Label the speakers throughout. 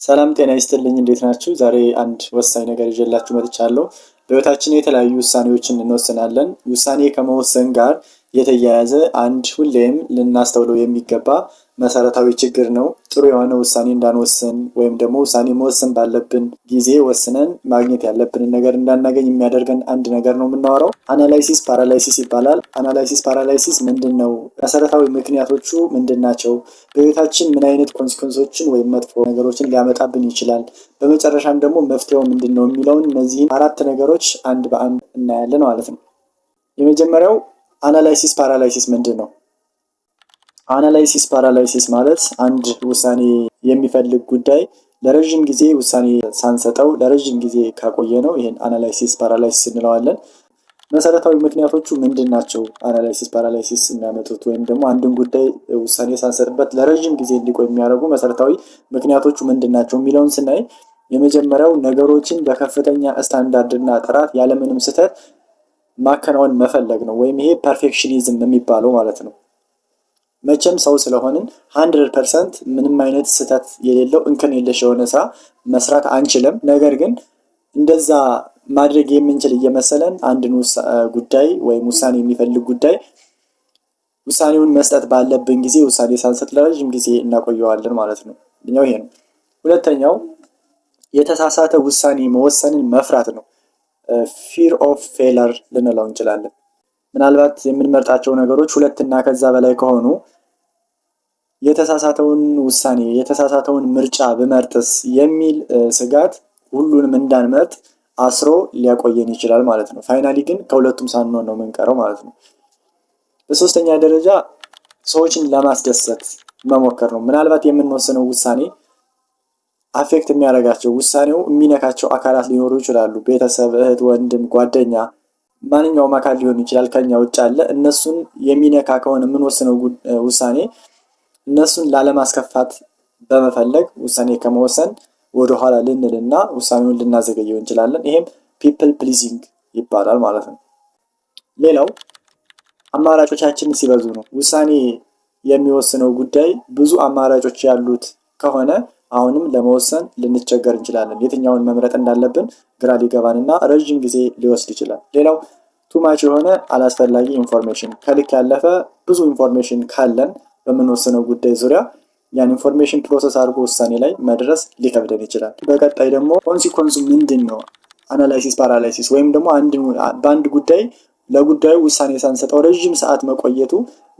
Speaker 1: ሰላም ጤና ይስጥልኝ እንዴት ናችሁ? ዛሬ አንድ ወሳኝ ነገር ይዤላችሁ መጥቻለሁ። በህይወታችን የተለያዩ ውሳኔዎችን እንወስናለን። ውሳኔ ከመወሰን ጋር የተያያዘ አንድ ሁሌም ልናስተውለው የሚገባ መሰረታዊ ችግር ነው። ጥሩ የሆነ ውሳኔ እንዳንወስን ወይም ደግሞ ውሳኔ መወሰን ባለብን ጊዜ ወስነን ማግኘት ያለብንን ነገር እንዳናገኝ የሚያደርገን አንድ ነገር ነው የምናወራው። አናላይሲስ ፓራላይሲስ ይባላል። አናላይሲስ ፓራላይሲስ ምንድን ነው? መሰረታዊ ምክንያቶቹ ምንድን ናቸው? በህይወታችን ምን አይነት ኮንሲኮንሶችን ወይም መጥፎ ነገሮችን ሊያመጣብን ይችላል? በመጨረሻም ደግሞ መፍትሄው ምንድን ነው የሚለውን እነዚህን አራት ነገሮች አንድ በአንድ እናያለን ማለት ነው። የመጀመሪያው አናላይሲስ ፓራላይሲስ ምንድን ነው? አናላይሲስ ፓራላይሲስ ማለት አንድ ውሳኔ የሚፈልግ ጉዳይ ለረዥም ጊዜ ውሳኔ ሳንሰጠው ለረዥም ጊዜ ካቆየ ነው ይህን አናላይሲስ ፓራላይሲስ እንለዋለን። መሰረታዊ ምክንያቶቹ ምንድን ናቸው? አናላይሲስ ፓራላይሲስ የሚያመጡት ወይም ደግሞ አንድን ጉዳይ ውሳኔ ሳንሰጥበት ለረዥም ጊዜ እንዲቆይ የሚያደርጉ መሰረታዊ ምክንያቶቹ ምንድን ናቸው የሚለውን ስናይ የመጀመሪያው ነገሮችን በከፍተኛ ስታንዳርድና ጥራት ያለምንም ስህተት ማከናወን መፈለግ ነው፣ ወይም ይሄ ፐርፌክሽኒዝም የሚባለው ማለት ነው። መቼም ሰው ስለሆንን 100% ምንም አይነት ስህተት የሌለው እንከን የለሽ የሆነ ስራ መስራት አንችልም። ነገር ግን እንደዛ ማድረግ የምንችል እየመሰለን አንድን ጉዳይ ወይም ውሳኔ የሚፈልግ ጉዳይ ውሳኔውን መስጠት ባለብን ጊዜ ውሳኔ ሳንሰጥ ለረዥም ጊዜ እናቆየዋለን ማለት ነው። ይሄ ነው። ሁለተኛው የተሳሳተ ውሳኔ መወሰንን መፍራት ነው። ፊር ኦፍ ፌለር ልንለው እንችላለን። ምናልባት የምንመርጣቸው ነገሮች ሁለትና ከዛ በላይ ከሆኑ የተሳሳተውን ውሳኔ የተሳሳተውን ምርጫ ብመርጥስ የሚል ስጋት ሁሉንም እንዳንመርጥ አስሮ ሊያቆየን ይችላል ማለት ነው። ፋይናሊ ግን ከሁለቱም ሳንሆን ነው የምንቀረው ማለት ነው። በሶስተኛ ደረጃ ሰዎችን ለማስደሰት መሞከር ነው። ምናልባት የምንወስነው ውሳኔ አፌክት የሚያደርጋቸው ውሳኔው የሚነካቸው አካላት ሊኖሩ ይችላሉ። ቤተሰብ፣ እህት፣ ወንድም፣ ጓደኛ፣ ማንኛውም አካል ሊሆን ይችላል ከኛ ውጭ አለ። እነሱን የሚነካ ከሆነ የምንወስነው ውሳኔ እነሱን ላለማስከፋት በመፈለግ ውሳኔ ከመወሰን ወደኋላ ልንልና ውሳኔውን ልናዘገየው እንችላለን። ይሄም ፒፕል ፕሊዚንግ ይባላል ማለት ነው። ሌላው አማራጮቻችን ሲበዙ ነው። ውሳኔ የሚወስነው ጉዳይ ብዙ አማራጮች ያሉት ከሆነ አሁንም ለመወሰን ልንቸገር እንችላለን። የትኛውን መምረጥ እንዳለብን ግራ ሊገባንና ረዥም ጊዜ ሊወስድ ይችላል። ሌላው ቱማች የሆነ አላስፈላጊ ኢንፎርሜሽን፣ ከልክ ያለፈ ብዙ ኢንፎርሜሽን ካለን በምንወስነው ጉዳይ ዙሪያ ያን ኢንፎርሜሽን ፕሮሰስ አድርጎ ውሳኔ ላይ መድረስ ሊከብደን ይችላል። በቀጣይ ደግሞ ኮንሲኮንሱ ምንድን ነው? አናላይሲስ ፓራላይሲስ ወይም ደግሞ በአንድ ጉዳይ ለጉዳዩ ውሳኔ ሳንሰጠው ረዥም ሰዓት መቆየቱ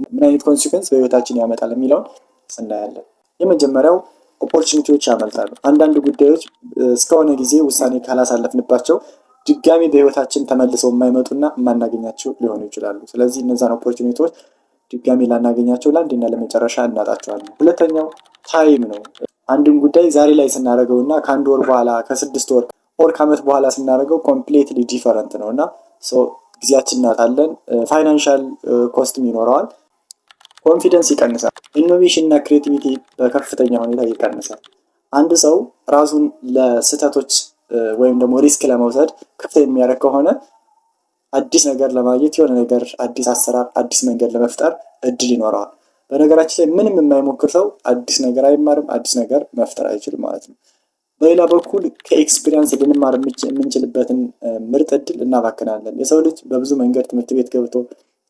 Speaker 1: ምን አይነት ኮንሲኮንስ በህይወታችን ያመጣል የሚለውን እናያለን። የመጀመሪያው ኦፖርቹኒቲዎች ያመልጣሉ። አንዳንድ ጉዳዮች እስከሆነ ጊዜ ውሳኔ ካላሳለፍንባቸው ድጋሚ በህይወታችን ተመልሰው የማይመጡና የማናገኛቸው ሊሆኑ ይችላሉ። ስለዚህ እነዛን ኦፖርቹኒቲዎች ድጋሚ ላናገኛቸው ለአንድና ለመጨረሻ እናጣቸዋለን። ሁለተኛው ታይም ነው። አንድን ጉዳይ ዛሬ ላይ ስናደርገው እና ከአንድ ወር በኋላ ከ6 ወር ከዓመት በኋላ ስናደርገው ኮምፕሌትሊ ዲፈረንት ነው እና ጊዜያችን እናጣለን። ፋይናንሻል ኮስትም ይኖረዋል። ኮንፊደንስ ይቀንሳል። ኢኖቬሽን እና ክሬቲቪቲ በከፍተኛ ሁኔታ ይቀንሳል። አንድ ሰው ራሱን ለስህተቶች ወይም ደግሞ ሪስክ ለመውሰድ ክፍት የሚያደርግ ከሆነ አዲስ ነገር ለማግኘት የሆነ ነገር አዲስ አሰራር አዲስ መንገድ ለመፍጠር እድል ይኖረዋል። በነገራችን ላይ ምንም የማይሞክር ሰው አዲስ ነገር አይማርም፣ አዲስ ነገር መፍጠር አይችልም ማለት ነው። በሌላ በኩል ከኤክስፒሪየንስ ልንማር የምንችልበትን ምርጥ እድል እናባክናለን። የሰው ልጅ በብዙ መንገድ ትምህርት ቤት ገብቶ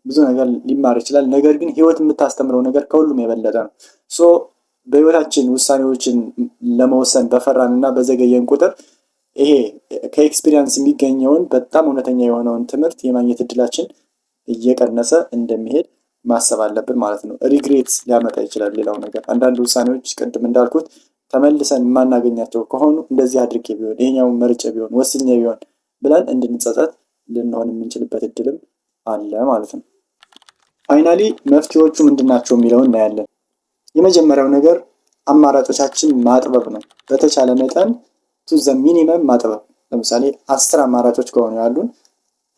Speaker 1: ብዙ ነገር ሊማር ይችላል። ነገር ግን ህይወት የምታስተምረው ነገር ከሁሉም የበለጠ ነው። በህይወታችን ውሳኔዎችን ለመወሰን በፈራን እና በዘገየን ቁጥር ይሄ ከኤክስፒሪየንስ የሚገኘውን በጣም እውነተኛ የሆነውን ትምህርት የማግኘት እድላችን እየቀነሰ እንደሚሄድ ማሰብ አለብን ማለት ነው። ሪግሬት ሊያመጣ ይችላል። ሌላው ነገር አንዳንድ ውሳኔዎች ቅድም እንዳልኩት ተመልሰን የማናገኛቸው ከሆኑ እንደዚህ አድርጌ ቢሆን ይሄኛውን መርጬ ቢሆን ወስኜ ቢሆን ብለን እንድንጸጸት ልንሆን የምንችልበት እድልም አለ ማለት ነው። ፋይናሊ መፍትሄዎቹ ምንድናቸው የሚለውን እናያለን። የመጀመሪያው ነገር አማራጮቻችን ማጥበብ ነው። በተቻለ መጠን ቱ ዘ ሚኒመም ማጥበብ። ለምሳሌ 10 አማራጮች ከሆኑ ያሉን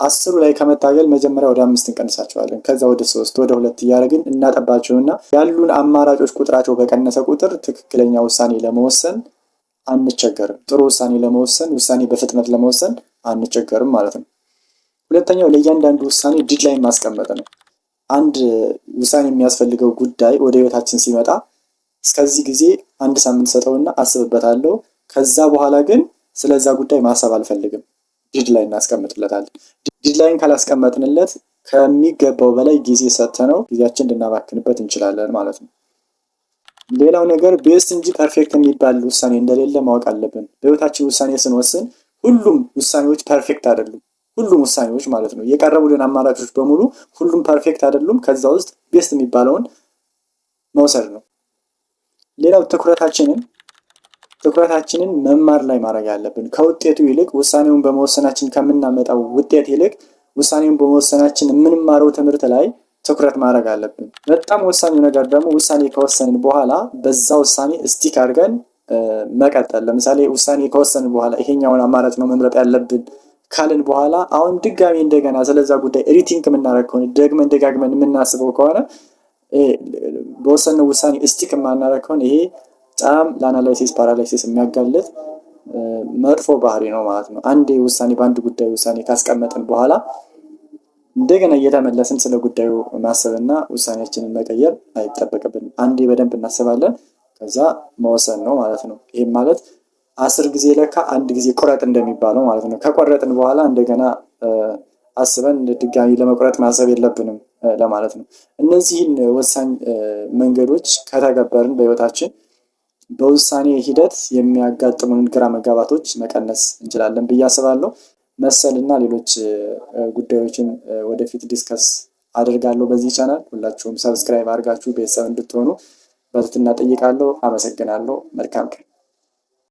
Speaker 1: 10ሩ ላይ ከመታገል መጀመሪያ ወደ 5 እንቀንሳቸዋለን። ከዛ ወደ 3 ወደ 2 እያደረግን እናጠባቸውና ያሉን አማራጮች ቁጥራቸው በቀነሰ ቁጥር ትክክለኛ ውሳኔ ለመወሰን አንቸገርም። ጥሩ ውሳኔ ለመወሰን ውሳኔ በፍጥነት ለመወሰን አንቸገርም ማለት ነው። ሁለተኛው ለእያንዳንዱ ውሳኔ ዲድላይን ማስቀመጥ ነው። አንድ ውሳኔ የሚያስፈልገው ጉዳይ ወደ ህይወታችን ሲመጣ እስከዚህ ጊዜ 1 ሳምንት ሰጠውና አስብበታለሁ። ከዛ በኋላ ግን ስለዛ ጉዳይ ማሰብ አልፈልግም። ዲድላይን እናስቀምጥለታለን። ዲድላይን ካላስቀመጥንለት ከሚገባው በላይ ጊዜ ሰጥተነው ጊዜያችን ልናባክንበት እንችላለን ማለት ነው። ሌላው ነገር ቤስት እንጂ ፐርፌክት የሚባል ውሳኔ እንደሌለ ማወቅ አለብን። በህይወታችን ውሳኔ ስንወስን ሁሉም ውሳኔዎች ፐርፌክት አይደሉም። ሁሉም ውሳኔዎች ማለት ነው የቀረቡልን አማራጮች በሙሉ ሁሉም ፐርፌክት አይደሉም። ከዛ ውስጥ ቤስት የሚባለውን መውሰድ ነው። ሌላው ትኩረታችንን መማር ላይ ማድረግ አለብን። ከውጤቱ ይልቅ ውሳኔውን በመወሰናችን ከምናመጣው ውጤት ይልቅ ውሳኔውን በመወሰናችን የምንማረው ትምህርት ላይ ትኩረት ማድረግ አለብን። በጣም ወሳኙ ነገር ደግሞ ውሳኔ ከወሰንን በኋላ በዛ ውሳኔ ስቲክ አድርገን መቀጠል። ለምሳሌ ውሳኔ ከወሰንን በኋላ ይሄኛውን አማራጭ ነው መምረጥ ያለብን ካልን በኋላ አሁን ድጋሚ እንደገና ስለዛ ጉዳይ ሪቲንክ የምናደርግ ከሆነ ደጋግመን የምናስበው ከሆነ በወሰነው ውሳኔ ስቲክ የማናደርግ ከሆነ ይሄ በጣም ለአናላይሲስ ፓራላይሲስ የሚያጋልጥ መጥፎ ባህሪ ነው ማለት ነው። አንዴ ውሳኔ በአንድ ጉዳይ ውሳኔ ካስቀመጥን በኋላ እንደገና እየተመለስን ስለ ጉዳዩ ማሰብና ውሳኔያችንን መቀየር አይጠበቅብንም። አንዴ በደንብ እናስባለን፣ ከዛ መወሰን ነው ማለት ነው። ይህም ማለት 10 ጊዜ ለካ 1 ጊዜ ቁረጥ እንደሚባለው ማለት ነው። ከቆረጥን በኋላ እንደገና አስበን ድጋሚ ለመቁረጥ ማሰብ የለብንም ለማለት ነው። እነዚህን ወሳኝ መንገዶች ከተገበርን በህይወታችን በውሳኔ ሂደት የሚያጋጥሙንን ግራ መጋባቶች መቀነስ እንችላለን ብዬ አስባለሁ። መሰልና ሌሎች ጉዳዮችን ወደፊት ዲስከስ አድርጋለሁ በዚህ ቻናል። ሁላችሁም ሰብስክራይብ አድርጋችሁ ቤተሰብ እንድትሆኑ በትህትና እጠይቃለሁ። አመሰግናለሁ። መልካም ቀን።